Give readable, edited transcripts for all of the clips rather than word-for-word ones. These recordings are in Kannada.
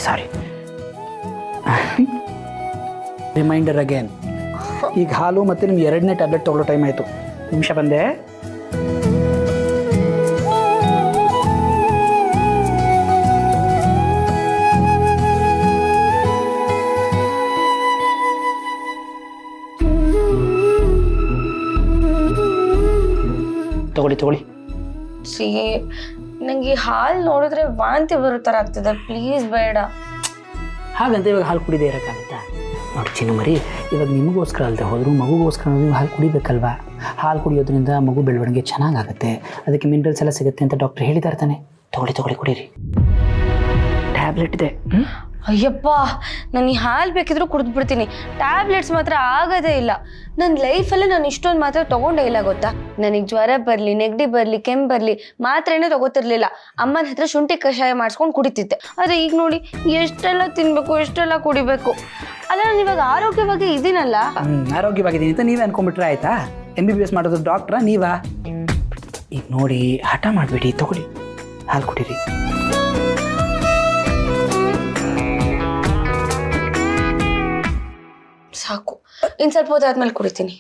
ಸಾರಿ ರಿಮೈಂಡರ್ ಅಗೇನ್. ಈಗ ಹಾಲು ಮತ್ತು ನಿಮ್ಗೆ 2ನೇ ಟ್ಯಾಬ್ಲೆಟ್ ತೊಗೊಳ್ಳೋ ಟೈಮ್ ಆಯಿತು. ನಿಮಿಷ ಬಂದೆ. ತಗೊಳ್ಳಿ. ನಂಗೆ ಹಾಲು ನೋಡಿದ್ರೆ ವಾಂತಿ ಬರೋ ಥರ ಆಗ್ತದೆ. ಪ್ಲೀಸ್ ಬೇಡ. ಹಾಗಂತ ಇವಾಗ ಹಾಲು ಕುಡಿದೇ ಇರೋಕ್ಕಾಗುತ್ತಾ? ನೋಡಿ ಚಿನ್ನು ಮರಿ, ಇವಾಗ ನಿಮಗೋಸ್ಕರ ಅಲ್ಲದೆ ಹೋದರೂ ಮಗುಗೋಸ್ಕರ ನೀವು ಹಾಲು ಕುಡಿಬೇಕಲ್ವಾ? ಹಾಲು ಕುಡಿಯೋದ್ರಿಂದ ಮಗು ಬೆಳವಣಿಗೆ ಚೆನ್ನಾಗಾಗುತ್ತೆ, ಅದಕ್ಕೆ ಮಿನರಲ್ಸ್ ಎಲ್ಲ ಸಿಗುತ್ತೆ ಅಂತ ಡಾಕ್ಟರ್ ಹೇಳಿದ್ದಾರೆ ತಾನೆ. ತಗೊಳ್ಳಿ ಕುಡೀರಿ. ಟ್ಯಾಬ್ಲೆಟ್ ಇದೆ. ಅಯ್ಯಪ್ಪ, ನಾನು ಈ ಹಾಲು ಬೇಕಿದ್ರೂ ಕುಡಿದ್ಬಿಡ್ತೀನಿ. ಟ್ಯಾಬ್ಲೆಟ್ಸ್ ಮಾತ್ರ ಆಗೋದೇ ಇಲ್ಲ. ನನ್ನ ಲೈಫಲ್ಲೇ ನಾನು ಇಷ್ಟೊಂದು ಮಾತ್ರ ತೊಗೊಂಡೇ ಇಲ್ಲ ಗೊತ್ತಾ. ನನಗೆ ಜ್ವರ ಬರಲಿ, ನೆಗಡಿ ಬರಲಿ, ಕೆಮ್ಮು ಬರಲಿ ಮಾತ್ರೇನೇ ತೊಗೋತಿರ್ಲಿಲ್ಲ. ಅಮ್ಮನ ಹತ್ರ ಶುಂಠಿ ಕಷಾಯ ಮಾಡಿಸ್ಕೊಂಡು ಕುಡಿತಿದ್ದೆ. ಆದರೆ ಈಗ ನೋಡಿ ಎಷ್ಟೆಲ್ಲ ತಿನ್ನಬೇಕು, ಎಷ್ಟೆಲ್ಲ ಕುಡಿಬೇಕು. ಅಲ್ಲ, ನಾನು ಇವಾಗ ಆರೋಗ್ಯವಾಗಿ ಇದ್ದೀನಲ್ಲ. ಆರೋಗ್ಯವಾಗಿದ್ದೀನಿ ಅಂತ ನೀವೇ ಅನ್ಕೊಂಡ್ಬಿಟ್ರೆ ಆಯ್ತಾ? MBBS ಮಾಡೋದು ಡಾಕ್ಟ್ರಾ ನೀವಾ? ಈಗ ನೋಡಿ, ಹಠ ಮಾಡಬೇಡಿ, ತಗೊಳ್ಳಿ ಹಾಲು ಕುಡೀರಿ. ಸಾಕು, ಇನ್ನು ಸ್ವಲ್ಪ ಹೊತ್ತಾದ್ಮೇಲೆ ಕುಡಿತೀನಿ.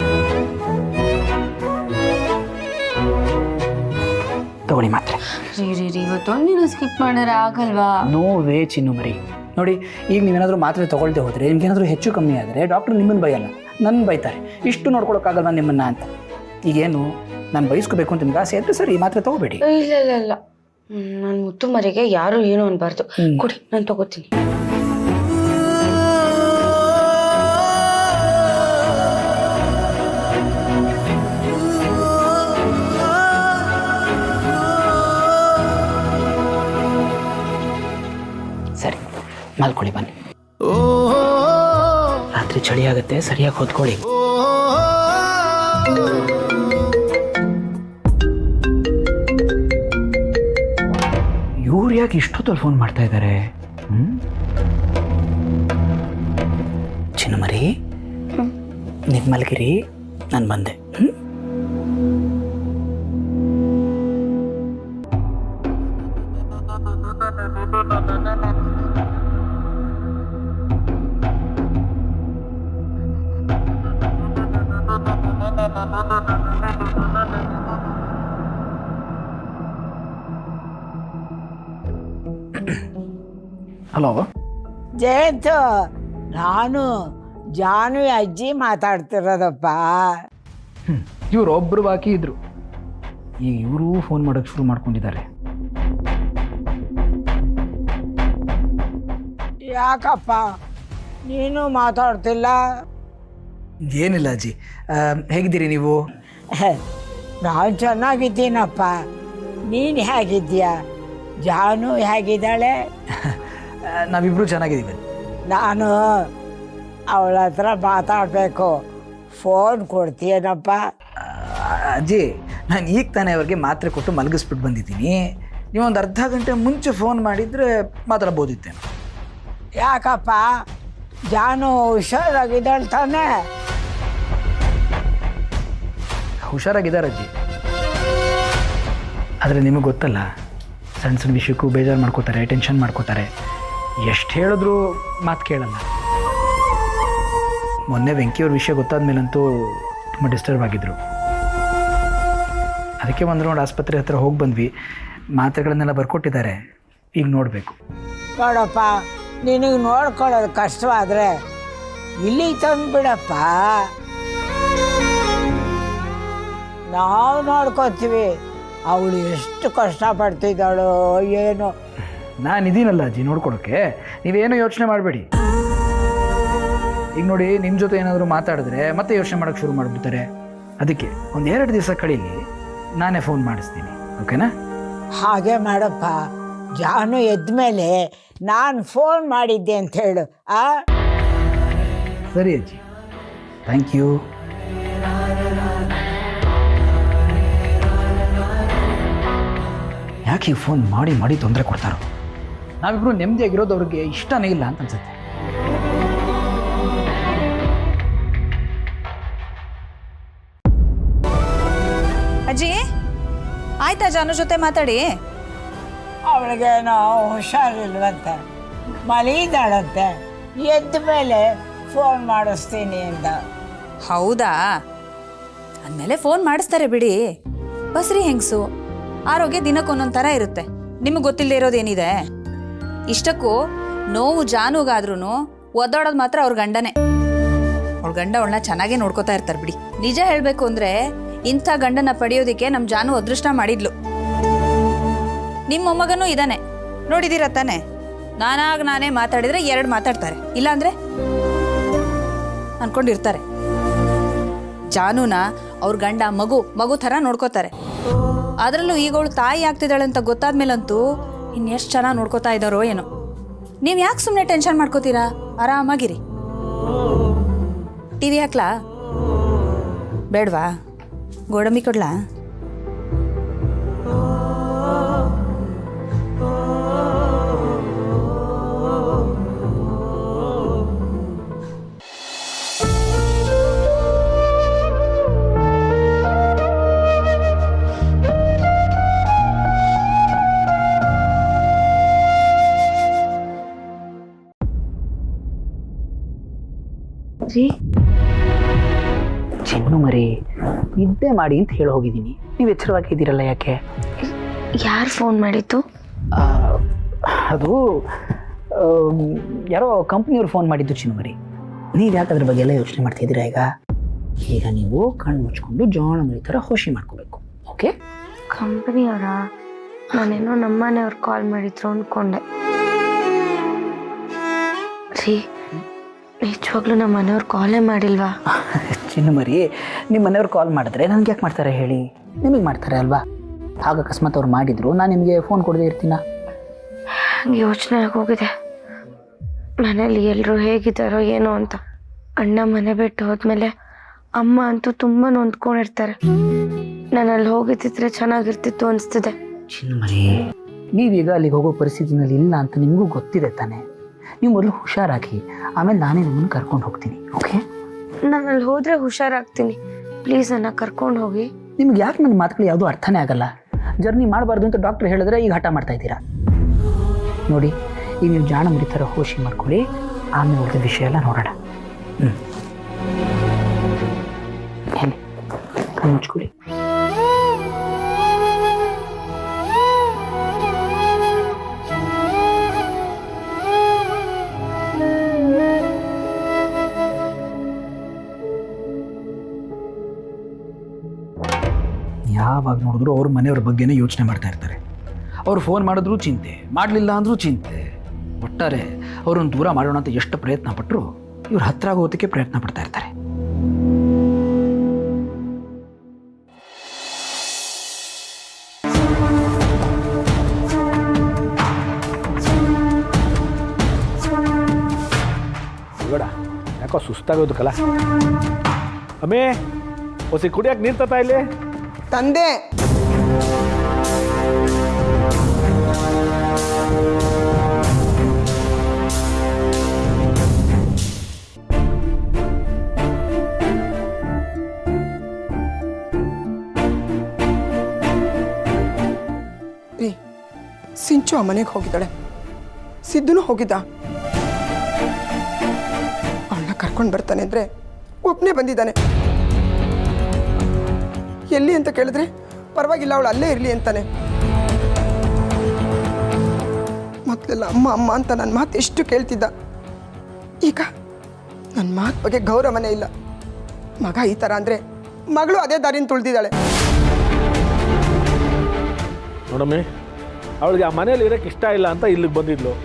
ತಗೊಳ್ಳಿ ಮಾತ್ರ. ರೀ ಇವತ್ತೊಂದಿನ ಸ್ಕಿಪ್ ಮಾಡಿದ್ರೆ ಆಗಲ್ವಾ? ನೋ ವೇ ಚಿನ್ನು ಮರಿ. ನೋಡಿ, ಈಗ ನೀವೇನಾದರೂ ಮಾತ್ರೆ ತೊಗೊಳ್ದೆ ಹೋದರೆ, ನಿಮ್ಗೇನಾದರೂ ಹೆಚ್ಚು ಕಮ್ಮಿ ಆದರೆ ಡಾಕ್ಟ್ರು ನಿಮ್ಮನ್ನು ಬೈಯಲ್ಲ, ನನ್ನ ಬೈತಾರೆ. ಇಷ್ಟು ನೋಡ್ಕೊಳಕ್ಕಾಗಲ್ವಾ ನಿಮ್ಮನ್ನು ಅಂತ. ಈಗೇನು ನಾನು ಬಯಸ್ಕೋಬೇಕು ಅಂತ ನಿಮ್ಗೆ ಆಸೆ ಇದ್ರೆ ಸರಿ, ಮಾತ್ರೆ ತೊಗೋಬೇಡಿ. ಇಲ್ಲ ನಾನು ಮುತ್ತು ಮರಿಗೆ ಯಾರು ಏನು ಅನ್ಬಾರ್ದು. ಕೊಡಿ, ನಾನು ತಗೋತೀನಿ. ಸರಿ, ಮಲ್ಕೊಳ್ಳಿ ಬನ್ನಿ. ರಾತ್ರಿ ಚಳಿ ಆಗುತ್ತೆ, ಸರಿಯಾಗಿ ಹೊತ್ಕೊಳ್ಳಿ. ಇವ್ರು ಯಾಕೆ ಇಷ್ಟೊತ್ತಲ್ಲಿ ಫೋನ್ ಮಾಡ್ತಾ ಇದ್ದಾರೆ? ಚಿನ್ನು ಮರಿ, ನೀವು ಮಲಗಿರಿ, ನಾನು ಬಂದೆ. ಹಲೋ ಜಯಂತು, ನಾನು ಜಾನ್ವಿ ಅಜ್ಜಿ ಮಾತಾಡ್ತಿರೋದಪ್ಪ. ಇವ್ರು ಒಬ್ಬರು ಬಾಕಿ ಇದ್ರು, ಈಗ ಇವರು ಫೋನ್ ಮಾಡೋಕ್ಕೆ ಶುರು ಮಾಡ್ಕೊಂಡಿದ್ದಾರೆ. ಯಾಕಪ್ಪ ನೀನು ಮಾತಾಡ್ತಿಲ್ಲ? ಏನಿಲ್ಲ ಅಜ್ಜಿ, ಹೇಗಿದ್ದೀರಿ ನೀವು? ನಾನು ಚೆನ್ನಾಗಿದ್ದೀನಪ್ಪ. ನೀನು ಹೇಗಿದ್ದೀಯ? ಜಾನು ಹೇಗಿದ್ದಾಳೆ? ನಾವಿಬ್ರು ಚೆನ್ನಾಗಿದ್ದೀವಿ. ನಾನು ಅವಳ ಹತ್ರ ಮಾತಾಡಬೇಕು. ಫೋನ್ ಕೊಡ್ತೀಯನಪ್ಪ? ಅಜ್ಜಿ, ನಾನು ಈಗ ತಾನೇ ಅವ್ರಿಗೆ ಮಾತ್ರೆ ಕೊಟ್ಟು ಮಲಗಿಸ್ಬಿಟ್ಟು ಬಂದಿದ್ದೀನಿ. ನೀವೊಂದು ಅರ್ಧ ಗಂಟೆ ಮುಂಚೆ ಫೋನ್ ಮಾಡಿದರೆ ಮಾತಾಡ್ಬೋದಿತ್ತೆ. ಯಾಕಪ್ಪ, ಜಾನು ಹುಷಾರಾಗಿದ್ದಾಳೆ ತಾನೆ? ಹುಷಾರಾಗಿದ್ದಾರೆ ಅಜ್ಜಿ, ಆದರೆ ನಿಮಗೆ ಗೊತ್ತಲ್ಲ, ಸಣ್ಣ ಸಣ್ಣ ವಿಷಯಕ್ಕೂ ಬೇಜಾರು ಮಾಡ್ಕೋತಾರೆ, ಟೆನ್ಷನ್ ಮಾಡ್ಕೋತಾರೆ. ಎಷ್ಟು ಹೇಳಿದ್ರು ಮಾತು ಕೇಳಲ್ಲ. ಮೊನ್ನೆ ವೆಂಕಿಯವ್ರ ವಿಷಯ ಗೊತ್ತಾದ ಮೇಲಂತೂ ತುಂಬ ಡಿಸ್ಟರ್ಬ್ ಆಗಿದ್ರು. ಅದಕ್ಕೆ ಒಂದು ರೌಂಡ್ ಆಸ್ಪತ್ರೆ ಹತ್ರ ಹೋಗಿ ಬಂದ್ವಿ. ಮಾತ್ರೆಗಳನ್ನೆಲ್ಲ ಬರ್ಕೊಟ್ಟಿದ್ದಾರೆ, ಈಗ ನೋಡಬೇಕು. ನೋಡಪ್ಪ, ನಿನಗೆ ನೋಡ್ಕೊಳ್ಳೋದು ಕಷ್ಟವಾದರೆ ಇಲ್ಲಿಗೆ ತಂದುಬಿಡಪ್ಪ, ನಾವು ನೋಡ್ಕೊತೀವಿ. ಅವಳು ಎಷ್ಟು ಕಷ್ಟಪಡ್ತಿದ್ದಾಳೋ ಏನೋ. ನಾನಿದ್ದೀನಲ್ಲ ಅಜ್ಜಿ ನೋಡ್ಕೊಡೋಕ್ಕೆ, ನೀವೇನೋ ಯೋಚನೆ ಮಾಡಬೇಡಿ. ಈಗ ನೋಡಿ, ನಿಮ್ಮ ಜೊತೆ ಏನಾದರೂ ಮಾತಾಡಿದ್ರೆ ಮತ್ತೆ ಯೋಚನೆ ಮಾಡೋಕ್ಕೆ ಶುರು ಮಾಡಿಬಿಡ್ತಾರೆ. ಅದಕ್ಕೆ 1-2 ದಿವಸ ಕಳೀಲಿ, ನಾನೇ ಫೋನ್ ಮಾಡಿಸ್ತೀನಿ, ಓಕೆನಾ? ಹಾಗೆ ಮಾಡಪ್ಪ. ಜಾನು ಎದ್ಮೇಲೆ ನಾನು ಫೋನ್ ಮಾಡಿದ್ದೆ ಅಂತ ಹೇಳು. ಸರಿ ಅಜ್ಜಿ, ಥ್ಯಾಂಕ್ ಯು. ಯಾಕೆ ಫೋನ್ ಮಾಡಿ ಮಾಡಿ ತೊಂದರೆ ಕೊಡ್ತಾರೋ? ನಾವಿಬ್ರು ನೆಮ್ಮದಿಯಾಗಿರೋದು ಅವ್ರಿಗೆ ಇಷ್ಟನೇ ಇಲ್ಲ ಅಂತ ಅನ್ಸುತ್ತೆ. ಅಜ್ಜಿ, ಆಯ್ತಾ ಜಾನು ಜೊತೆ ಮಾತಾಡಿ? ಅವಳಿಗೇನೋ ಹುಷಾರಿಲ್ವಂತೆ, ಮಲಗಿದಾಳಂತೆ, ಎದ್ದ ಮೇಲೆ ಫೋನ್ ಮಾಡಿಸ್ತೀನಿ ಅಂದ. ಹೌದಾ? ಅಂದಮೇಲೆ ಫೋನ್ ಮಾಡಿಸ್ತಾರೆ ಬಿಡಿ. ಬಸ್ರಿ ಹೆಂಗಸು ಆರೋಗ್ಯ ದಿನಕ್ಕೊಂದೊಂದು ಥರ ಇರುತ್ತೆ. ನಿಮಗೆ ಗೊತ್ತಿಲ್ಲದೆ ಇರೋದೇನಿದೆ? ಇಷ್ಟಕ್ಕೂ ನೋವು ಜಾನುಗಾದ್ರೂ ಒದ್ದಾಡೋದು ಮಾತ್ರ ಅವ್ರ ಗಂಡನೇ. ಅವ್ಳ ಗಂಡ ಅವಳನ್ನ ಚೆನ್ನಾಗೇ ನೋಡ್ಕೋತಾ ಇರ್ತಾರೆ ಬಿಡಿ. ನಿಜ ಹೇಳಬೇಕು ಅಂದರೆ ಇಂಥ ಗಂಡನ ಪಡೆಯೋದಕ್ಕೆ ನಮ್ಮ ಜಾನು ಅದೃಷ್ಟ ಮಾಡಿದ್ಲು. ನಿಮ್ಮ ಮೊಮ್ಮಗನೂ ಇದ್ದಾನೆ, ನೋಡಿದ್ದೀರ ತಾನೆ? ನಾನೇ ಮಾತಾಡಿದರೆ 2 ಮಾತಾಡ್ತಾರೆ, ಇಲ್ಲಾಂದ್ರೆ ಅನ್ಕೊಂಡಿರ್ತಾರೆ. ಜಾನುನ ಅವ್ರ ಗಂಡ ಮಗು ಥರ ನೋಡ್ಕೋತಾರೆ. ಅದರಲ್ಲೂ ಈಗ ಅವಳು ತಾಯಿ ಆಗ್ತಿದ್ದಾಳೆ ಅಂತ ಗೊತ್ತಾದ್ಮೇಲಂತೂ ಇನ್ನೆಷ್ಟು ಚೆನ್ನಾಗಿ ನೋಡ್ಕೋತಾ ಇದ್ದಾರೋ ಏನೋ. ನೀವು ಯಾಕೆ ಸುಮ್ಮನೆ ಟೆನ್ಷನ್ ಮಾಡ್ಕೋತೀರಾ? ಆರಾಮಾಗಿರಿ. ಟಿ ವಿ ಹಾಕ್ಲಾ? ಬೇಡವಾ? ಗೋಡಂಬಿ ಕೊಡ್ಲಾ? ಚಿನ್ನು ಮರಿ, ನಿದ್ದೆ ಮಾಡಿ ಅಂತ ಹೇಳಿ ಹೋಗಿದ್ದೀನಿ. ನೀವು ಎಚ್ಚರವಾಗಿದ್ದೀರಲ್ಲ, ಯಾಕೆ? ಯಾರು ಫೋನ್ ಮಾಡಿತ್ತು? ಅದು ಯಾರೋ ಕಂಪ್ನಿಯವ್ರು ಫೋನ್ ಮಾಡಿದ್ದು ಚಿನ್ನು ಮರಿ. ನೀವು ಯಾಕೆ ಅದ್ರ ಬಗ್ಗೆ ಎಲ್ಲ ಯೋಚನೆ ಮಾಡ್ತಿದ್ದೀರಾ? ಈಗ ನೀವು ಕಣ್ಣು ಮುಚ್ಕೊಂಡು ಜೋಳ ಮರಿ ಥರ ಹೋಶಿ ಮಾಡ್ಕೋಬೇಕು. ಓಕೆ? ಕಂಪನಿಯವರ? ನಾನೇನೋ ನಮ್ಮನೆಯವ್ರು ಕಾಲ್ ಮಾಡಿದ್ರು ಅಂದ್ಕೊಂಡೆ. ರೀ, ನಿಜವಾಗ್ಲೂ ನಮ್ಮ ಮನೆಯವ್ರು ಕಾಲೇ ಮಾಡಿಲ್ವಾ? ಚಿನ್ನು ಮರಿ, ನಿಮ್ಮ ಮನೆಯವ್ರು ಕಾಲ್ ಮಾಡಿದ್ರೆ ನನಗೆ ಯಾಕೆ ಮಾಡ್ತಾರೆ ಹೇಳಿ? ನಿಮಗೆ ಮಾಡ್ತಾರೆ ಅಲ್ವಾ? ಆಗ ಅಕಸ್ಮಾತ್ ಅವ್ರು ಮಾಡಿದ್ರು, ನಾನು ನಿಮಗೆ ಫೋನ್ ಕೊಡದೇ ಇರ್ತೀನ? ಹಂಗೆ ಯೋಚನೆ ಆಗೋಗಿದೆ. ಮನೇಲಿ ಎಲ್ಲರೂ ಹೇಗಿದ್ದಾರೋ ಏನೋ ಅಂತ. ಅಣ್ಣ ಮನೆ ಬಿಟ್ಟು ಹೋದ್ಮೇಲೆ ಅಮ್ಮ ಅಂತೂ ತುಂಬ ನೊಂದ್ಕೊಂಡಿರ್ತಾರೆ. ನಾನು ಅಲ್ಲಿ ಹೋಗಿದ್ದಿದ್ರೆ ಚೆನ್ನಾಗಿರ್ತಿತ್ತು ಅನಿಸ್ತಿದೆ. ಚಿನ್ನು ಮರಿ, ನೀವೀಗ ಅಲ್ಲಿಗೆ ಹೋಗೋ ಪರಿಸ್ಥಿತಿನಲ್ಲಿ ಇಲ್ಲ ಅಂತ ನಿಮಗೂ ಗೊತ್ತಿದೆ ತಾನೆ. ನೀವು ಮೊದಲು ಹುಷಾರಾಗಿ, ಆಮೇಲೆ ನಾನೇ ನಿಮ್ಮನ್ನು ಕರ್ಕೊಂಡು ಹೋಗ್ತೀನಿ. ಓಕೆ? ನಾನು ಅಲ್ಲಿ ಹೋದರೆ ಹುಷಾರಾಗ್ತೀನಿ. ಪ್ಲೀಸ್ ನನ್ನ ಕರ್ಕೊಂಡು ಹೋಗಿ. ನಿಮ್ಗೆ ಯಾಕೆ ನನ್ನ ಮಾತುಗಳು ಯಾವುದೂ ಅರ್ಥನೇ ಆಗಲ್ಲ? ಜರ್ನಿ ಮಾಡಬಾರ್ದು ಅಂತ ಡಾಕ್ಟರ್ ಹೇಳಿದ್ರೆ ಈಗ ಹಠ ಮಾಡ್ತಾ ಇದ್ದೀರಾ. ನೋಡಿ, ಈಗ ನೀವು ಜಾಣ ಮರಿ ಥರ ಹೋಶಿ ಮಾಡ್ಕೊಳ್ಳಿ, ಆಮೇಲೆ ಉಳಿದ ವಿಷಯ ಎಲ್ಲ ನೋಡೋಣ. ಹೇಳಿ, ಕಣ್ಣು ಮುಚ್ಕೊಳ್ಳಿ. ಯಾವಾಗ ನೋಡಿದ್ರು ಅವ್ರ ಮನೆಯವ್ರ ಬಗ್ಗೆನೇ ಯೋಚನೆ ಮಾಡ್ತಾ ಇರ್ತಾರೆ. ಅವ್ರು ಫೋನ್ ಮಾಡಿದ್ರು ಚಿಂತೆ, ಮಾಡಲಿಲ್ಲ ಅಂದರೂ ಚಿಂತೆ. ಒಟ್ಟಾರೆ ಅವ್ರನ್ನ ದೂರ ಮಾಡೋಣ ಅಂತ ಎಷ್ಟು ಪ್ರಯತ್ನ ಪಟ್ಟರು ಇವ್ರು ಹತ್ರ ಆಗೋದಕ್ಕೆ ಪ್ರಯತ್ನ ಪಡ್ತಾ ಇರ್ತಾರೆ. ಬೇಡ, ಯಾಕೋ ಸುಸ್ತಾಗೋದಕ್ಕಲ್ಲ. ಅಮ್ಮೇ, ಹೊಸಿ ಕುಡಿಯಕ್ಕೆ ನೀರು ತತ್ತಾ ಇಲ್ಲಿ ತಂದೆ. ರೀ, ಸಿಂಚು ಆ ಮನೆಗೆ ಹೋಗಿದ್ದಾಳೆ, ಸಿದ್ದುನು ಹೋಗಿದ್ದ. ಅವಳನ್ನ ಕರ್ಕೊಂಡು ಬರ್ತಾನೆ ಅಂದರೆ ಒಬ್ಬನೇ ಬಂದಿದ್ದಾನೆ. ಎಲ್ಲಿ ಅಂತ ಕೇಳಿದ್ರೆ ಪರವಾಗಿಲ್ಲ, ಅವಳು ಅಲ್ಲೇ ಇರಲಿ ಅಂತಾನೆ. ಮೊದಲೆಲ್ಲ ಅಮ್ಮ ಅಮ್ಮ ಅಂತ ನನ್ನ ಮಾತು ಎಷ್ಟು ಕೇಳ್ತಿದ್ದ. ಈಗ ನನ್ನ ಮಾತು ಬಗ್ಗೆ ಗೌರವನೇ ಇಲ್ಲ. ಮಗ ಈ ಥರ ಅಂದರೆ ಮಗಳು ಅದೇ ದಾರಿನ ತುಳಿದಿದ್ದಾಳೆ. ನೋಡಮ್ಮಿ, ಅವಳಿಗೆ ಆ ಮನೇಲಿ ಇರೋಕ್ಕೆ ಇಷ್ಟ ಇಲ್ಲ ಅಂತ ಇಲ್ಲಿಗೆ ಬಂದಿದ್ಲು.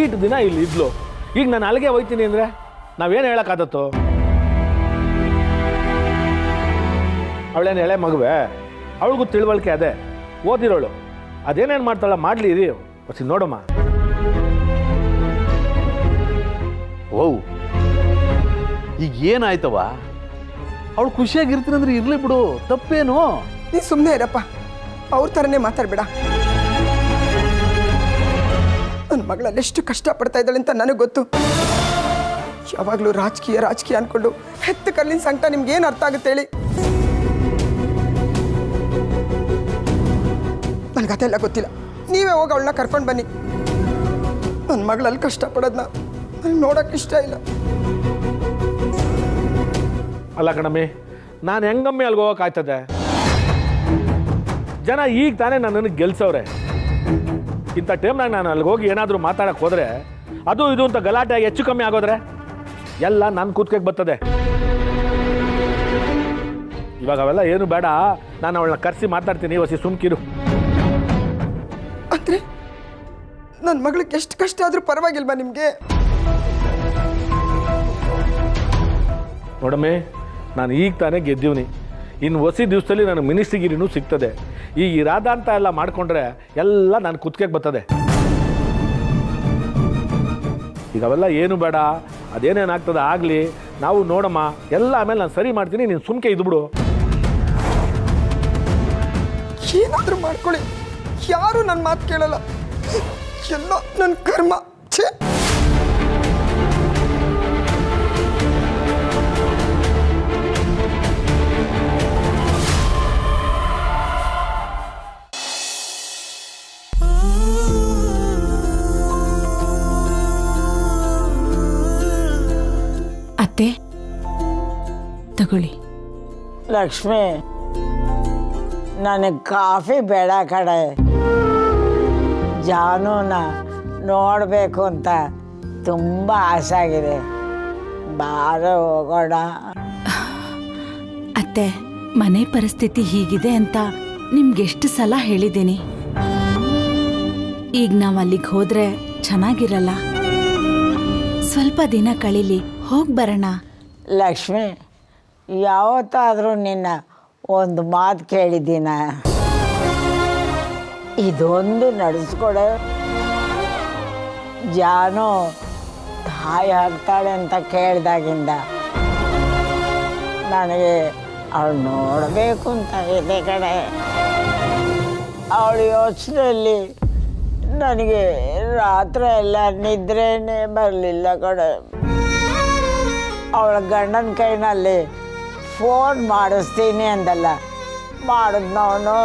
ಈಟು ದಿನ ಇಲ್ಲಿ ಇದ್ಲು. ಈಗ ನಾನು ಅಲ್ಲಿಗೆ ಹೋಗ್ತೀನಿ ಅಂದರೆ ನಾವೇನು ಹೇಳೋಕ್ಕಾದತ್ತೋ? ಅವಳೇನು ಎಳೆ ಮಗುವೆ, ಅವಳಿಗೂ ತಿಳುವಳಿಕೆ ಅದೇ, ಓದಿರೋಳು. ಅದೇನೇನು ಮಾಡ್ತಾಳ ಮಾಡಲಿ ಇರಿ. ಹೊಸಿ ನೋಡಮ್ಮ. ಓ, ಈಗ ಏನಾಯ್ತವ? ಅವಳು ಖುಷಿಯಾಗಿರ್ತೀನಂದ್ರೆ ಇರಲಿ ಬಿಡು, ತಪ್ಪೇನು? ನೀ ಸುಮ್ಮನೆ ಇರಪ್ಪ, ಅವ್ರ ಥರನೇ ಮಾತಾಡಬೇಡ. ನನ್ನ ಮಗಳಲ್ಲಿ ಎಷ್ಟು ಕಷ್ಟಪಡ್ತಾ ಇದ್ದಾಳೆ ಅಂತ ನನಗೆ ಗೊತ್ತು. ಯಾವಾಗಲೂ ರಾಜಕೀಯ ಅಂದ್ಕೊಂಡು ಹೆತ್ತ ಕಲ್ಲಿನ ಸಂಕಟ ನಿಮ್ಗೇನು ಅರ್ಥ ಆಗುತ್ತೆ ಹೇಳಿ? ನನಗದೆಲ್ಲ ಗೊತ್ತಿಲ್ಲ. ನೀವೇ ಹೋಗಿ ಅವಳನ್ನ ಕರ್ಕೊಂಡು ಬನ್ನಿ. ನನ್ನ ಮಗಳಲ್ಲಿ ಕಷ್ಟಪಡೋದನ್ನ ನನಗೆ ನೋಡೋಕೆ ಇಷ್ಟ ಇಲ್ಲ. ಅಲ್ಲ ಕಣಮ್ಮಿ, ನಾನು ಹೆಂಗಮ್ಮಿ ಅಲ್ಲಿಗೆ ಹೋಗೋಕ್ಕಾಯ್ತದೆ? ಜನ ಈಗ ತಾನೇ ನನ್ನನ್ನು ಗೆಲ್ಸವ್ರೆ. ಇಂಥ ಟೈಮ್ನಾಗ ನಾನು ಅಲ್ಲಿಗೆ ಹೋಗಿ ಏನಾದರೂ ಮಾತಾಡೋಕ್ಕೆ ಹೋದರೆ ಅದು ಇದು ಅಂತ ಗಲಾಟೆ ಹೆಚ್ಚು ಕಮ್ಮಿ ಆಗೋದ್ರೆ ಎಲ್ಲ ನನ್ನ ಕೂತ್ಕೆಗೆ ಬರ್ತದೆ. ಇವಾಗ ಅವೆಲ್ಲ ಏನು ಬೇಡ, ನಾನು ಅವಳನ್ನ ಕರೆಸಿ ಮಾತಾಡ್ತೀನಿ, ಹೊಸಿ ಸುಮ್ಕಿರು. ಅಂದರೆ ನನ್ನ ಮಗಳಿಗೆ ಎಷ್ಟು ಕಷ್ಟ ಆದರೂ ಪರವಾಗಿಲ್ವಾ ನಿಮಗೆ? ನೋಡಮ್ಮೆ, ನಾನು ಈಗ ತಾನೇ ಗೆದ್ದೀವ್ನಿ. ಇನ್ನು ಹೊಸಿ ದಿವಸದಲ್ಲಿ ನನಗೆ ಮಿನಿಸ್ಟ್ರಿಗಿರಿನೂ ಸಿಗ್ತದೆ. ಈಗ ಇರಾದ ಅಂತ ಎಲ್ಲ ಮಾಡಿಕೊಂಡ್ರೆ ಎಲ್ಲ ನಾನು ಕುತ್ತಿಗೆಗೆ ಬರ್ತದೆ. ಈಗ ಅವೆಲ್ಲ ಏನು ಬೇಡ, ಅದೇನೇನಾಗ್ತದೆ ಆಗಲಿ, ನಾವು ನೋಡಮ್ಮ, ಎಲ್ಲ ಆಮೇಲೆ ನಾನು ಸರಿ ಮಾಡ್ತೀನಿ, ನೀನು ಸುಮ್ಕೆ ಇದ್ಬಿಡು. ಏನಾದರೂ ಮಾಡ್ಕೊಳ್ಳಿ, ಯಾರೂ ನನ್ನ ಮಾತು ಕೇಳಲ್ಲ. ಎಲ್ಲ ನನ್ನ ಕರ್ಮ. ಛೇ, ಅತ್ತೆ ತಗೊಳ್ಳಿ. ಲಕ್ಷ್ಮಿ, ನನಗೆ ಕಾಫಿ ಬೇಡ ಕಡೆ. ಜಾನುನ ನೋಡಬೇಕು ಅಂತ ತುಂಬ ಆಸೆ ಆಗಿದೆ. ಬಾರ ಹೋಗೋಣ. ಅತ್ತೆ, ಮನೆ ಪರಿಸ್ಥಿತಿ ಹೀಗಿದೆ ಅಂತ ನಿಮ್ಗೆಷ್ಟು ಸಲ ಹೇಳಿದ್ದೀನಿ. ಈಗ ನಾವು ಅಲ್ಲಿಗೆ ಹೋದ್ರೆ ಚೆನ್ನಾಗಿರಲ್ಲ. ಸ್ವಲ್ಪ ದಿನ ಕಳೀಲಿ, ಹೋಗಿ ಬರೋಣ. ಲಕ್ಷ್ಮಿ, ಯಾವತ್ತಾದರೂ ನಿನ್ನ ಒಂದು ಮಾತು ಕೇಳಿದ್ದೀನ? ಇದೊಂದು ನಡೆಸ್ಕೊಡೆ. ಜಾನು ತಾಯಿ ಆಗ್ತಾಳೆ ಅಂತ ಕೇಳಿದಾಗಿಂದ ನನಗೆ ಅವಳು ನೋಡಬೇಕು ಅಂತ ಇದೆ ಕಡೆ. ಅವಳ ಯೋಚನೆಯಲ್ಲಿ ನನಗೆ ರಾತ್ರಿ ಎಲ್ಲ ನಿದ್ರೆನೇ ಬರಲಿಲ್ಲ ಕಡೆ. ಅವಳ ಗಂಡನ ಕೈನಲ್ಲಿ ಫೋನ್ ಮಾಡಿಸ್ತೀನಿ ಅಂದಲ್ಲ, ಮಾಡಿದ್ನವನು.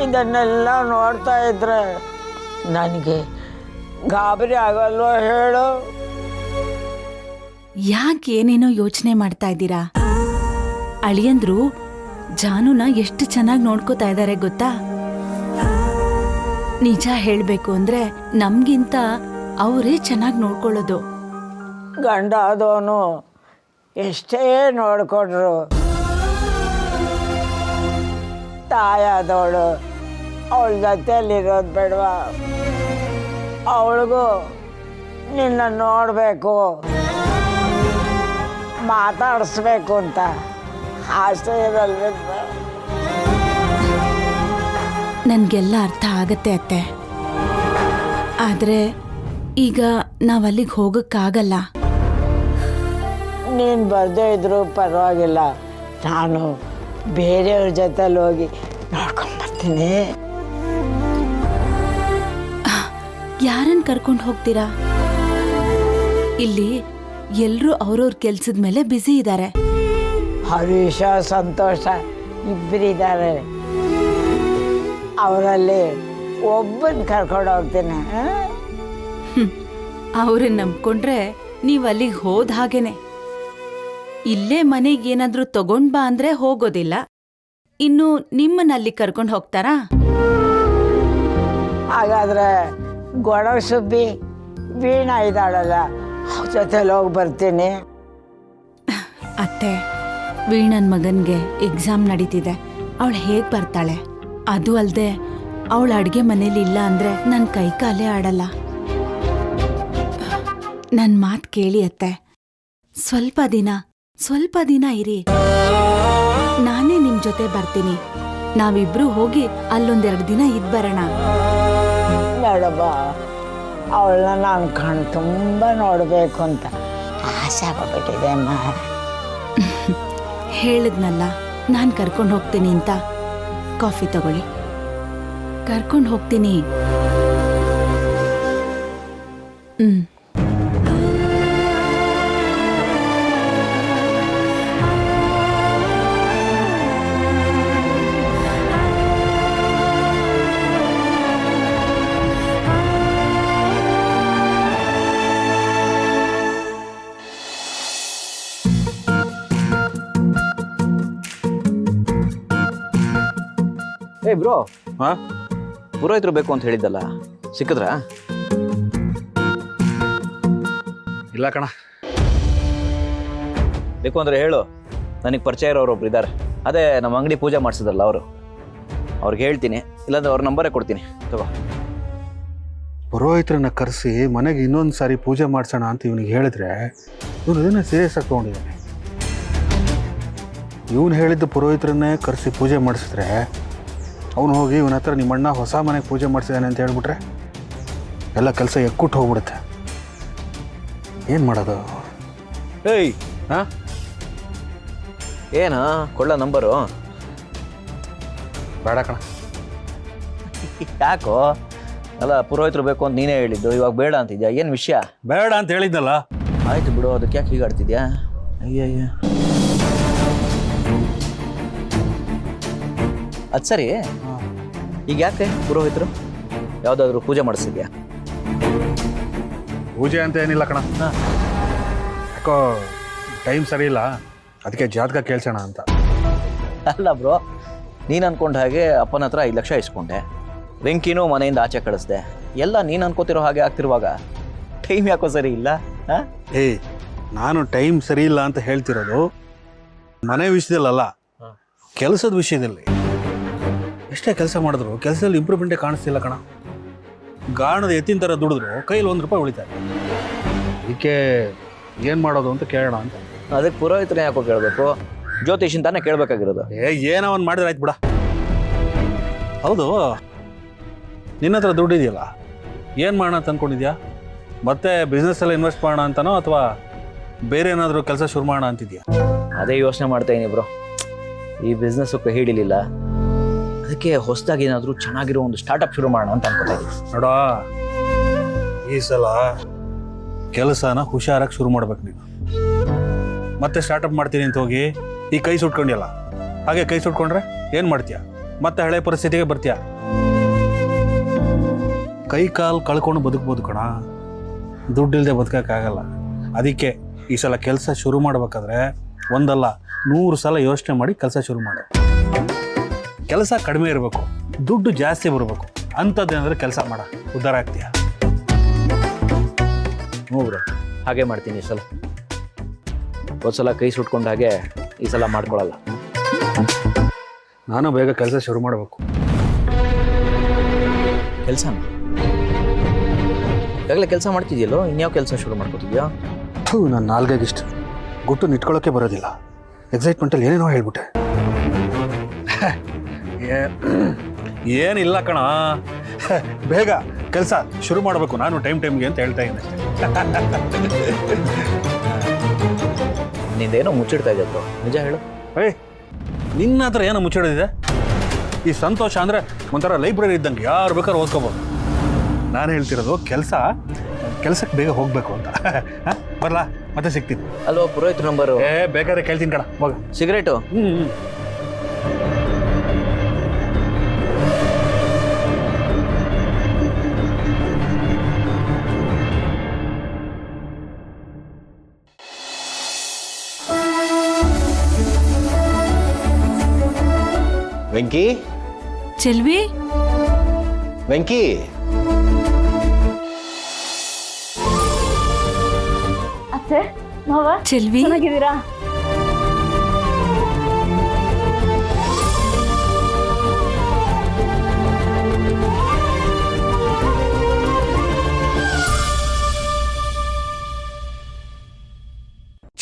ಇದನ್ನೆಲ್ಲ ನೋಡ್ತಾ ಇದ್ರೆ ನನಗೆ ಗಾಬರಿ ಆಗಲ್ವೋ ಹೇಳು? ಯಾಕೆ ಏನೇನೋ ಯೋಚನೆ ಮಾಡ್ತಾ ಇದ್ದೀರಾ? ಅಳಿಯಂದ್ರು ಜಾನುನ ಎಷ್ಟು ಚೆನ್ನಾಗಿ ನೋಡ್ಕೋತಾ ಇದ್ದಾರೆ ಗೊತ್ತಾ? ನಿಜ ಹೇಳ್ಬೇಕು ಅಂದ್ರೆ ನಮ್ಗಿಂತ ಅವರೇ ಚೆನ್ನಾಗಿ ನೋಡ್ಕೊಳ್ಳೋದು. ಗಂಡ ಆದವನು ಎಷ್ಟೇ ನೋಡಿಕೊಂಡ್ರು ತಾಯಾದವಳು ಅವಳ ಜೊತೆಯಲ್ಲಿರೋದು ಬೇಡವಾ? ಅವಳಿಗೂ ನಿನ್ನ ನೋಡಬೇಕು, ಮಾತಾಡಿಸ್ಬೇಕು ಅಂತ ಆಸೆ ಇರಲ್ವ? ನನ್ಗೆಲ್ಲ ಅರ್ಥ ಆಗತ್ತೆ ಅತ್ತೆ, ಆದ್ರೆ ಈಗ ನಾವಲ್ಲಿಗೆ ಹೋಗಕ್ಕಾಗಲ್ಲ. ನೀನು ಬರದೇ ಇದ್ರೂ ಪರವಾಗಿಲ್ಲ, ನಾನು ಬೇರೆಯವ್ರ ಜೊತೆಲಿ ಹೋಗಿ ನೋಡ್ಕೊಂಡ್ಬರ್ತೀನಿ. ಯಾರನ್ನ ಕರ್ಕೊಂಡು ಹೋಗ್ತೀರಾ? ಇಲ್ಲಿ ಎಲ್ರೂ ಅವ್ರವ್ರ ಕೆಲ್ಸದ ಮೇಲೆ ಬ್ಯುಸಿ ಇದ್ದಾರೆ. ಹರೀಶ, ಸಂತೋಷ ಇಬ್ಬರಿದ್ದಾರೆ. ಅವರಲ್ಲಿ ಒಬ್ಬನ ಕರ್ಕೊಂಡು ಹೋಗ್ತೀನಿ. ಅವ್ರನ್ನ ನಂಬ್ಕೊಂಡ್ರೆ ನೀವ್ ಅಲ್ಲಿಗೆ ಹೋದ ಹಾಗೇನೆ. ಇಲ್ಲೇ ಮನೆಗೆ ಏನಾದ್ರೂ ತಗೊಂಡ್ ಬಾ ಅಂದ್ರೆ ಹೋಗೋದಿಲ್ಲ, ಇನ್ನು ನಿಮ್ಮನ್ನಲ್ಲಿ ಕರ್ಕೊಂಡು ಹೋಗ್ತಾರಾ? ಹಾಗಾದ್ರೆ ಗೊಡವ ಸುಬ್ಬಿ ವೀಣಾ ಇದ್ದಾಳಲ್ಲ, ಅವ್ರ ಜೊತೆಲಿ ಹೋಗಿ ಬರ್ತೀನಿ. ಅತ್ತೆ, ವೀಣನ್ ಮಗನ್ಗೆ ಎಕ್ಸಾಮ್ ನಡೀತಿದೆ, ಅವಳು ಹೇಗ್ ಬರ್ತಾಳೆ? ಅದು ಅಲ್ದೆ ಅವಳ ಅಡ್ಗೆ ಮನೇಲಿ ಇಲ್ಲ ಅಂದ್ರೆ ನನ್ ಕೈ ಕಾಲೇ ಆಡಲ್ಲ. ನನ್ ಮಾತ್ ಕೇಳಿ ಅತ್ತೆ, ಸ್ವಲ್ಪ ದಿನ ಇರಿ, ನಾನೇ ನಿಮ್ ಜೊತೆ ಬರ್ತೀನಿ. ನಾವಿಬ್ರು ಹೋಗಿ ಅಲ್ಲೊಂದೆರಡು ದಿನ ಇದ್ ಬರೋಣ. ಬೇಡಬ್ಬ, ಅವಳನ್ನ ನಾನು ಕಣ್ ತುಂಬ ನೋಡಬೇಕು ಅಂತ ಆಸೆ ಆಗ್ಬಿಟ್ಟಿದೆ ಅಮ್ಮ. ಹೇಳಿದ್ನಲ್ಲ ನಾನ್ ಕರ್ಕೊಂಡು ಹೋಗ್ತೀನಿ ಅಂತ. ಕಾಫಿ ತಗೊಳ್ಳಿ, ಕರ್ಕೊಂಡು ಹೋಗ್ತೀನಿ. ಹೇ ಬ್ರೋ, ಹಾ ಪುರೋಹಿತರು ಬೇಕು ಅಂತ ಹೇಳಿದ್ದಲ್ಲ, ಸಿಕ್ಕಿದ್ರಾ? ಇಲ್ಲ ಕಣ. ಬೇಕು ಅಂದರೆ ಹೇಳು, ನನಗೆ ಪರಿಚಯ ಇರೋರು ಒಬ್ರು ಇದ್ದಾರೆ. ಅದೇ ನಮ್ಮ ಅಂಗಡಿ ಪೂಜೆ ಮಾಡಿಸಿದ್ರಲ್ಲ ಅವರು, ಅವ್ರಿಗೆ ಹೇಳ್ತೀನಿ, ಇಲ್ಲಾಂದ್ರೆ ಅವ್ರ ನಂಬರೇ ಕೊಡ್ತೀನಿ, ತಗೋ. ಪುರೋಹಿತರನ್ನ ಕರೆಸಿ ಮನೆಗೆ ಇನ್ನೊಂದು ಸಾರಿ ಪೂಜೆ ಮಾಡಿಸೋಣ ಅಂತ ಇವನಿಗೆ ಹೇಳಿದ್ರೆ ಇವನು ಇದನ್ನ ಸೀರಿಯಸ್ ಆಗಿ ತೊಗೊಂಡಿದ್ದಾನೆ. ಇವನು ಹೇಳಿದ್ದು ಪುರೋಹಿತರನ್ನೇ ಕರೆಸಿ ಪೂಜೆ ಮಾಡಿಸಿದ್ರೆ ಅವನು ಹೋಗಿ ಇವನ ಹತ್ರ ನಿಮ್ಮಣ್ಣ ಹೊಸ ಮನೆಗೆ ಪೂಜೆ ಮಾಡಿಸಿದಾನೆ ಅಂತ ಹೇಳ್ಬಿಟ್ರೆ ಎಲ್ಲ ಕೆಲಸ ಎಕ್ಕುಟ್ಟು ಹೋಗ್ಬಿಡುತ್ತೆ. ಏನು ಮಾಡೋದು? ಏಯ್, ಹಾಂ, ಏನು ಕೊಳ್ಳ ನಂಬರು? ಬೇಡ ಕಣ. ಯಾಕೋ? ಅಲ್ಲ, ಪುರೋಹಿತರು ಬೇಕು ಅಂತ ನೀನೇ ಹೇಳಿದ್ದು, ಇವಾಗ ಬೇಡ ಅಂತಿದ್ಯಾ? ಏನು ವಿಷಯ? ಬೇಡ ಅಂತ ಹೇಳಿದ್ನಲ್ಲ. ಆಯ್ತು ಬಿಡು, ಅದಕ್ಕೆ ಯಾಕೆ ಹೀಗಾಡ್ತಿದ್ಯಾ? ಅಯ್ಯಯ್ಯ, ಅದು ಸರಿ. ಈಗ ಯಾಕೆ ಪುರೋಹಿತರು? ಯಾವುದಾದ್ರೂ ಪೂಜೆ ಮಾಡಿಸಿದ್ಯಾ? ಪೂಜೆ ಅಂತ ಏನಿಲ್ಲ ಕಣ. ಯಾಕೋ ಟೈಮ್ ಸರಿ ಇಲ್ಲ, ಅದಕ್ಕೆ ಜಾತಕ ಕೇಳ್ಸೋಣ ಅಂತ. ಅಲ್ಲ ಬ್ರೋ, ನೀನು ಅನ್ಕೊಂಡ ಹಾಗೆ ಅಪ್ಪನ ಹತ್ರ 5 ಲಕ್ಷ ಇಸ್ಕೊಂಡೆ, ವೆಂಕಿನೂ ಮನೆಯಿಂದ ಆಚೆ ಕಳಿಸ್ದೆ, ಎಲ್ಲ ನೀನು ಅನ್ಕೋತಿರೋ ಹಾಗೆ ಆಗ್ತಿರುವಾಗ ಟೈಮ್ ಯಾಕೋ ಸರಿ ಇಲ್ಲ? ಹಾಂ, ಏಯ್, ನಾನು ಟೈಮ್ ಸರಿ ಇಲ್ಲ ಅಂತ ಹೇಳ್ತಿರೋದು ಮನೆ ವಿಷಯದಲ್ಲ, ಕೆಲಸದ ವಿಷಯದಲ್ಲಿ. ಎಷ್ಟೇ ಕೆಲಸ ಮಾಡಿದ್ರು ಕೆಲಸದಲ್ಲಿ ಇಂಪ್ರೂವ್ಮೆಂಟೇ ಕಾಣಿಸ್ತಿಲ್ಲ ಕಣ. ಗಾಣದ ಎತ್ತಿನ ಥರ ದುಡಿದ್ರು ಕೈಯಲ್ಲಿ ₹1 ಉಳಿತಾರೆ. ಅದಕ್ಕೆ ಏನು ಮಾಡೋದು ಅಂತ ಕೇಳೋಣ ಅಂತ. ಅದಕ್ಕೆ ಪುರೋಹಿತರೇ ಯಾಕೋ ಕೇಳಬೇಕು? ಜ್ಯೋತಿಷನ್ ತಾನೇ ಕೇಳಬೇಕಾಗಿರೋದು. ಏನೋ ಒಂದು ಮಾಡಿದ್ರೆ ಆಯ್ತು ಬಿಡ. ಹೌದು, ನಿನ್ನ ಹತ್ರ ದುಡ್ಡಿದೆಯಲ್ಲ, ಏನು ಮಾಡೋಣ ಅಂತ ಅಂದ್ಕೊಂಡಿದ್ಯಾ? ಮತ್ತೆ ಬಿಸ್ನೆಸ್ಸಲ್ಲಿ ಇನ್ವೆಸ್ಟ್ ಮಾಡೋಣ ಅಂತನೋ ಅಥವಾ ಬೇರೆ ಏನಾದರೂ ಕೆಲಸ ಶುರು ಮಾಡೋಣ ಅಂತಿದ್ಯಾ? ಅದೇ ಯೋಚನೆ ಮಾಡ್ತಾ ಇದೀನಿ ಬ್ರೋ. ಈ ಬಿಸ್ನೆಸ್ಸು ಕೈ ಹಿಡಿಲಿಲ್ಲ, ಅದಕ್ಕೆ ಹೊಸದಾಗಿ ಏನಾದರೂ ಚೆನ್ನಾಗಿರೋ ಒಂದು ಸ್ಟಾರ್ಟಪ್ ಶುರು ಮಾಡೋಣ ಅಂತ ಅನ್ಕೊತಾ ಇದ್ದೀನಿ. ನೋಡೋ, ಈ ಸಲ ಕೆಲಸನ ಹುಷಾರಾಗಿ ಶುರು ಮಾಡ್ಬೇಕು ನೀನು. ಮತ್ತೆ ಸ್ಟಾರ್ಟಪ್ ಮಾಡ್ತೀನಿ ಅಂತ ಹೋಗಿ ಈ ಕೈ ಸುಟ್ಕೊಂಡಿಯಲ್ಲ, ಹಾಗೆ ಕೈ ಸುಟ್ಕೊಂಡ್ರೆ ಏನು ಮಾಡ್ತೀಯ? ಮತ್ತೆ ಹಳೆ ಪರಿಸ್ಥಿತಿಗೆ ಬರ್ತೀಯ. ಕೈ ಕಾಲು ಕಳ್ಕೊಂಡು ಬದುಕ್ಬೋದು ಕಣ, ದುಡ್ಡಿಲ್ಲದೆ ಬದುಕೋಕ್ಕಾಗಲ್ಲ. ಅದಕ್ಕೆ ಈ ಸಲ ಕೆಲಸ ಶುರು ಮಾಡ್ಬೇಕಾದ್ರೆ ಒಂದಲ್ಲ 100 ಸಲ ಯೋಚನೆ ಮಾಡಿ ಕೆಲಸ ಶುರು ಮಾಡು. ಕೆಲಸ ಕಡಿಮೆ ಇರಬೇಕು, ದುಡ್ಡು ಜಾಸ್ತಿ ಬರಬೇಕು. ಅಂಥದ್ದೇನಾದ್ರೆ ಕೆಲಸ ಮಾಡ, ಉದ್ಧಾರ ಆಗ್ತೀಯ. ಹ್ಞೂ ಬ್ರೋ, ಹಾಗೆ ಮಾಡ್ತೀನಿ ಈ ಸಲ. ಸಲ ಕೈ ಸುಟ್ಕೊಂಡ ಹಾಗೆ ಈ ಸಲ ಮಾಡ್ಕೊಳ್ಳಲ್ಲ. ನಾನು ಬೇಗ ಕೆಲಸ ಶುರು ಮಾಡಬೇಕು. ಕೆಲಸನ ಈಗಾಗಲೇ ಕೆಲಸ ಮಾಡ್ತಿದ್ಯಲ್ಲೋ, ಇನ್ಯಾವ ಕೆಲಸ ಶುರು ಮಾಡ್ಕೊತಿದ್ಯಾ? ನನ್ನ ನಾಲ್ಗೆಗಿಷ್ಟು ಗುಟ್ಟು ನಿಟ್ಕೊಳ್ಳೋಕ್ಕೆ ಬರೋದಿಲ್ಲ. ಎಕ್ಸೈಟ್ಮೆಂಟಲ್ಲಿ ಏನೇನೋ ಹೇಳ್ಬಿಟ್ಟೆ. ಏನಿಲ್ಲ ಕಣ, ಬೇಗ ಕೆಲಸ ಶುರು ಮಾಡಬೇಕು ನಾನು ಟೈಮ್ಗೆ ಅಂತ ಹೇಳ್ತಾ ಇದ್ದೀನಿ. ನಿಂದೇನೋ ಮುಚ್ಚಿಡ್ತಾ ಇದೆ ಬ್ರೋ, ನಿಜ ಹೇಳು. ಏಯ್, ನಿನ್ನ ಹತ್ರ ಏನೋ ಮುಚ್ಚಿಡೋದಿದೆ? ಈ ಸಂತೋಷ ಅಂದರೆ ಒಂಥರ ಲೈಬ್ರರಿ ಇದ್ದಂಗೆ, ಯಾರು ಬೇಕಾದ್ರೂ ಓದ್ಕೋಬೋದು. ನಾನು ಹೇಳ್ತಿರೋದು ಕೆಲಸಕ್ಕೆ ಬೇಗ ಹೋಗಬೇಕು ಅಂತ. ಬರಲಾ, ಮತ್ತೆ ಸಿಗ್ತೀನಿ. ಅಲ್ವಾ ಪುರೋಹಿತ ನಂಬರು? ಬೇಕಾದ್ರೆ ಕೇಳ್ತೀನಿ ಕಣ, ಹೋಗ. ಸಿಗರೇಟು? ವೆಂಕಿ, ಚೆಲ್ವಿ, ವೆಂಕಿ, ಅತ್ತೆ ಮಾವ ಚೆಲ್ವಿ, ಚೆನ್ನಾಗಿದ್ದೀರಾ?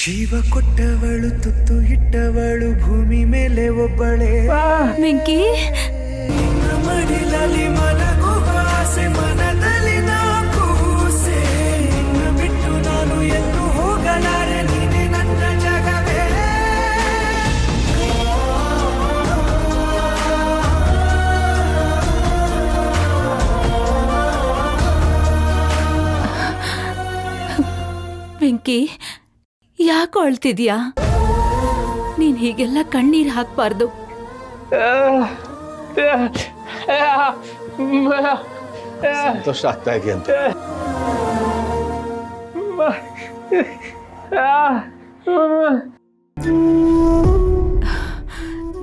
ಜೀವ ಕೊಟ್ಟವಳು, ತುತ್ತು ಇಟ್ಟವಳು, ಭೂಮಿ ಮೇಲೆ ಒಬ್ಬಳೇ. ವೆಂಕಿ, ಮಡಿಲಲ್ಲಿ ಮಲಗುವ ಆಸೆ, ಮನದಲ್ಲಿ ನಾ ಕೂಸೆ. ನಿನ್ನ ಬಿಟ್ಟು ನಾನು ಎಲ್ಲೂ ಹೋಗಲಾರೆ, ನೀನೆ ನನ್ನ ಜಗವೇ. ವೆಂಕಿ, ಯಾಕೆ ಅಳ್ತಿದ್ಯಾ? ನೀನ್ ಹೀಗೆಲ್ಲ ಕಣ್ಣೀರ್ ಹಾಕ್ಬಾರ್ದು. ಸಂತೋಷ ಆಗ್ತಾ ಇದೆಯಂತ.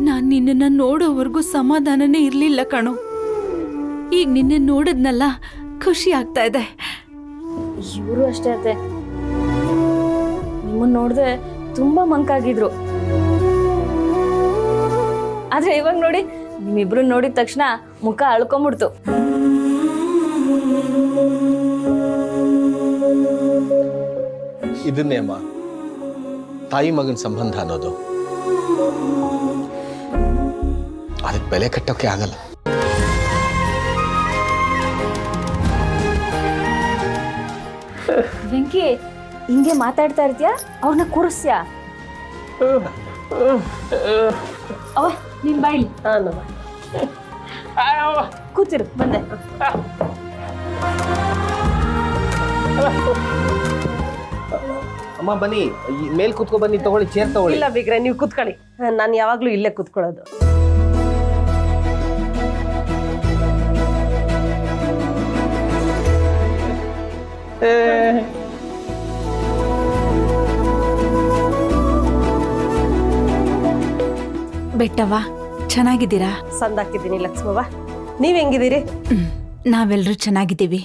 ನಾನ್ ನಿನ್ನನ್ನು ನೋಡೋವರೆಗೂ ಸಮಾಧಾನನೇ ಇರಲಿಲ್ಲ ಕಣೋ. ಈಗ ನಿನ್ನೆ ನೋಡಿದ್ನಲ್ಲ, ಖುಷಿ ಆಗ್ತಾ ಇದೆ. ಇವರು ಅಷ್ಟೇ ಅತ್ತೆ, ನಿಮ್ಮನ್ನ ನೋಡಿದ್ರೆ ತುಂಬಾ ಮಂಕಾಗಿದ್ರು. ಆದ್ರೆ ಇವಾಗ ನೋಡಿ, ನಿಮ್ಮಿಬ್ರು ನೋಡಿದ ತಕ್ಷಣ ಮುಖ ಅಳ್ಕೊಂಬಿಡ್ತು. ಇದನ್ನೇ ಅಮ್ಮ ತಾಯಿ ಮಗನ ಸಂಬಂಧ ಅನ್ನೋದು. ಅದಕ್ಕೆ ಬೆಲೆ ಕಟ್ಟೋಕೆ ಆಗಲ್ಲ. ವೆಂಕಿ, ಹಿಂಗೆ ಮಾತಾಡ್ತಾ ಇರ್ತೀಯಾ? ಅವ್ರನ್ನ ಕೂರಿಸ್ಯಾ? ಅವ ನಿನ್ ಬಾಯ್ಲಿ ಕೂತಿರು, ಬಂದೆ. ಅಮ್ಮ ಬನ್ನಿ, ಮೇಲ್ ಕೂತ್ಕೊ ಬನ್ನಿ, ತಗೊಳ್ಳಿ, ಚೇರ್ ತಗೊಳ್ಳಿ. ಇಲ್ಲ ಬಿಗ್ರೆ, ನೀವು ಕೂತ್ಕೊಳ್ಳಿ. ನಾನು ಯಾವಾಗ್ಲೂ ಇಲ್ಲೇ ಕೂತ್ಕೊಳ್ಳೋದು. ಬೆಟ್ಟವ್ವ, ಚೆನ್ನಾಗಿದ್ದೀರಾ? ಸಂದಾಕಿದ್ದೀನಿ ಲಕ್ಷ್ಮವ್ವ, ನೀವ್ ಹೆಂಗಿದ್ದೀರಿ? ನಾವೆಲ್ಲರೂ ಚೆನ್ನಾಗಿದ್ದೀವಿ.